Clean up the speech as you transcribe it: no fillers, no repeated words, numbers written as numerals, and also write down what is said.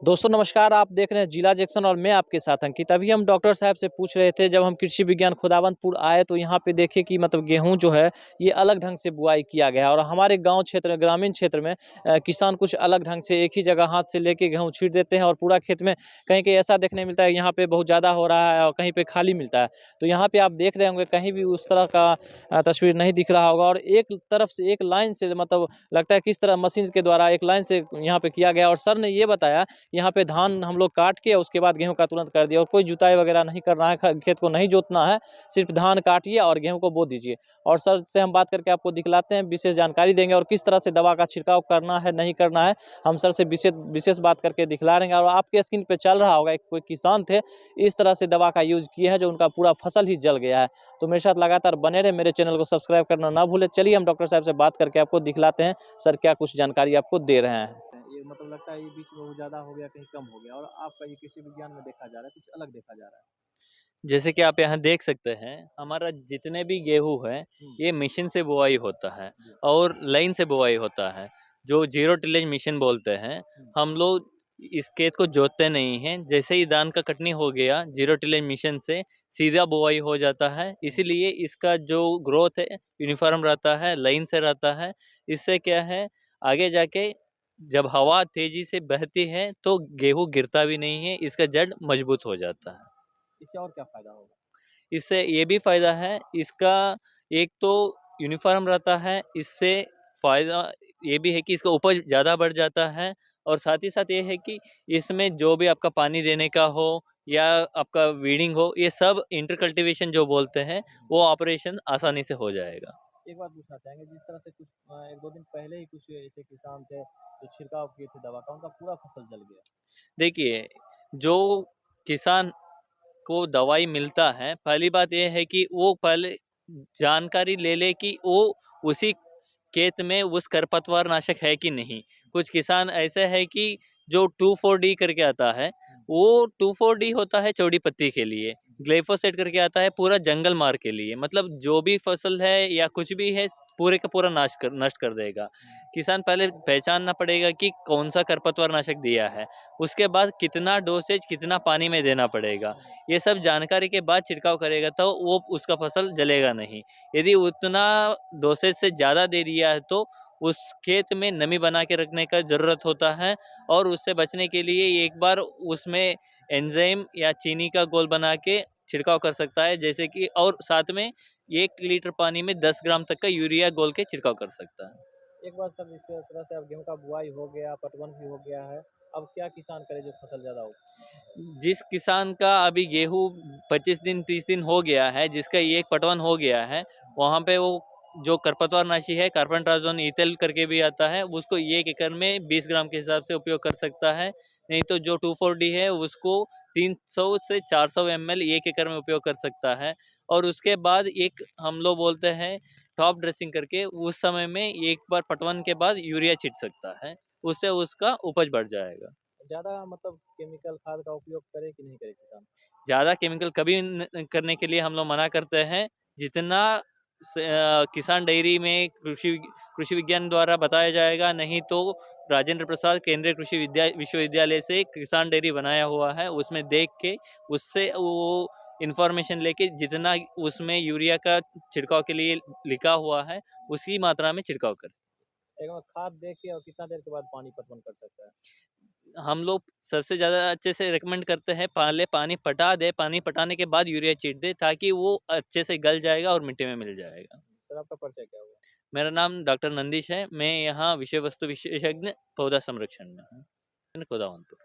दोस्तों नमस्कार। आप देख रहे हैं जिला जंक्शन और मैं आपके साथ अंकित। अभी हम डॉक्टर साहब से पूछ रहे थे, जब हम कृषि विज्ञान खुदावंतपुर आए तो यहाँ पे देखे कि मतलब गेहूं जो है ये अलग ढंग से बुआई किया गया है। और हमारे गांव क्षेत्र ग्रामीण क्षेत्र में किसान कुछ अलग ढंग से एक ही जगह हाथ से लेके गेहूं छींट देते हैं और पूरा खेत में कहीं कहीं ऐसा देखने मिलता है यहाँ पे बहुत ज़्यादा हो रहा है और कहीं पे खाली मिलता है। तो यहाँ पे आप देख रहे होंगे कहीं भी उस तरह का तस्वीर नहीं दिख रहा होगा। और एक तरफ से एक लाइन से मतलब लगता है किस तरह मशीन के द्वारा एक लाइन से यहाँ पे किया गया। और सर ने ये बताया यहाँ पे धान हम लोग काट के उसके बाद गेहूं का तुरंत कर दिया और कोई जुताई वगैरह नहीं करना है, खेत को नहीं जोतना है, सिर्फ धान काटिए और गेहूं को बो दीजिए। और सर से हम बात करके आपको दिखलाते हैं, विशेष जानकारी देंगे और किस तरह से दवा का छिड़काव करना है नहीं करना है हम सर से विशेष विशेष बात करके दिखला रहे हैं। और आपके स्क्रीन पे चल रहा होगा, एक कोई किसान थे इस तरह से दवा का यूज किए हैं जो उनका पूरा फसल ही जल गया है। तो मेरे साथ लगातार बने रहे, मेरे चैनल को सब्सक्राइब करना ना भूले। चलिए हम डॉक्टर साहब से बात करके आपको दिखलाते हैं सर क्या कुछ जानकारी आपको दे रहे हैं। ये मतलब लगता है ये बीच में वो ज़्यादा हो गया, कहीं कम हो गया, और आपका ये कृषि विज्ञान में देखा जा रहा है कुछ अलग देखा जा रहा है। जैसे कि आप यहाँ देख सकते हैं, हमारा जितने भी गेहूं है ये मशीन से बुआई होता है और लाइन से बुआई होता है, जो जीरो टिलेज मशीन बोलते हैं। हम लोग इस खेत को जोतते नहीं हैं। जैसे ही धान का कटनी हो गया, जीरो टिलेज मशीन से सीधा बुआई हो जाता है। इसीलिए इसका जो ग्रोथ है यूनिफॉर्म रहता है, लाइन से रहता है। इससे क्या है, आगे जाके जब हवा तेजी से बहती है तो गेहूं गिरता भी नहीं है, इसका जड़ मजबूत हो जाता है। इससे और क्या फायदा होगा? इससे ये भी फ़ायदा है, इसका एक तो यूनिफ़ॉर्म रहता है, इससे फ़ायदा ये भी है कि इसका उपज ज़्यादा बढ़ जाता है। और साथ ही साथ ये है कि इसमें जो भी आपका पानी देने का हो या आपका वीडिंग हो, ये सब इंटर कल्टीवेशन जो बोलते हैं, वो ऑपरेशन आसानी से हो जाएगा। एक बात पूछना चाहेंगे, जिस तरह से कुछ एक दो दिन पहले ही कुछ ऐसे किसान थे जो छिड़काव किए थे दवा का, उनका पूरा फसल जल गया। देखिए, जो किसान को दवाई मिलता है, पहली बात ये है कि वो पहले जानकारी ले ले कि वो उसी खेत में उस खरपतवार नाशक है कि नहीं। कुछ किसान ऐसे है कि जो 2,4-D करके आता है, वो 2,4-D होता है चौड़ी पत्ती के लिए, ग्लाइफोसेट करके आता है पूरा जंगल मार के लिए। मतलब जो भी फसल है या कुछ भी है, पूरे का पूरा नष्ट कर देगा। किसान पहले पहचानना पड़ेगा कि कौन सा खरपतवार नाशक दिया है, उसके बाद कितना डोसेज कितना पानी में देना पड़ेगा। ये सब जानकारी के बाद छिड़काव करेगा तो वो उसका फसल जलेगा नहीं। यदि उतना डोसेज से ज़्यादा दे दिया है तो उस खेत में नमी बना के रखने का ज़रूरत होता है। और उससे बचने के लिए एक बार उसमें एंजाइम या चीनी का घोल बना के छिड़काव कर सकता है, जैसे कि, और साथ में 1 लीटर पानी में 10 ग्राम तक का यूरिया घोल के छिड़काव कर सकता है। एक बार सर इस तरह से अब गेहूं का बुआई हो गया, पटवन भी हो गया है, अब क्या किसान करे जो फसल ज्यादा हो? जिस किसान का अभी गेहूँ 25 दिन 30 दिन हो गया है, जिसका एक पटवन हो गया है, वहाँ पे वो जो खरपतवारनाशी है कार्बनट्राजोन ईथेल करके भी आता है, उसको 1 एकड़ में 20 ग्राम के हिसाब से उपयोग कर सकता है। नहीं तो जो 2,4-D है उसको 300 से 400 ml 1 एकड़ में उपयोग कर सकता है। और उसके बाद एक हम लोग बोलते हैं टॉप ड्रेसिंग करके, उस समय में एक बार पटवन के बाद यूरिया छिट सकता है, उससे उसका उपज बढ़ जाएगा। ज्यादा मतलब केमिकल खाद का उपयोग करे कि नहीं करे किसान? ज़्यादा केमिकल कभी करने के लिए हम लोग मना करते हैं। जितना किसान डेयरी में कृषि विज्ञान द्वारा बताया जाएगा, नहीं तो राजेंद्र प्रसाद केंद्रीय कृषि विश्वविद्यालय से किसान डेयरी बनाया हुआ है, उसमें देख के उससे वो इन्फॉर्मेशन लेके जितना उसमें यूरिया का छिड़काव के लिए लिखा हुआ है उसी मात्रा में छिड़काव करें। एक बार खाद दे के और कितना देर के बाद पानी पटवन कर सकता है? हम लोग सबसे ज़्यादा अच्छे से रिकमेंड करते हैं, पहले पानी पटा दे, पानी पटाने के बाद यूरिया छींट दे, ताकि वो अच्छे से गल जाएगा और मिट्टी में मिल जाएगा। सर आपका परिचय क्या हुआ? मेरा नाम डॉक्टर नंदीश है, मैं यहाँ विषय वस्तु विशेषज्ञ पौधा संरक्षण में हूँ, खुदावंतपुर।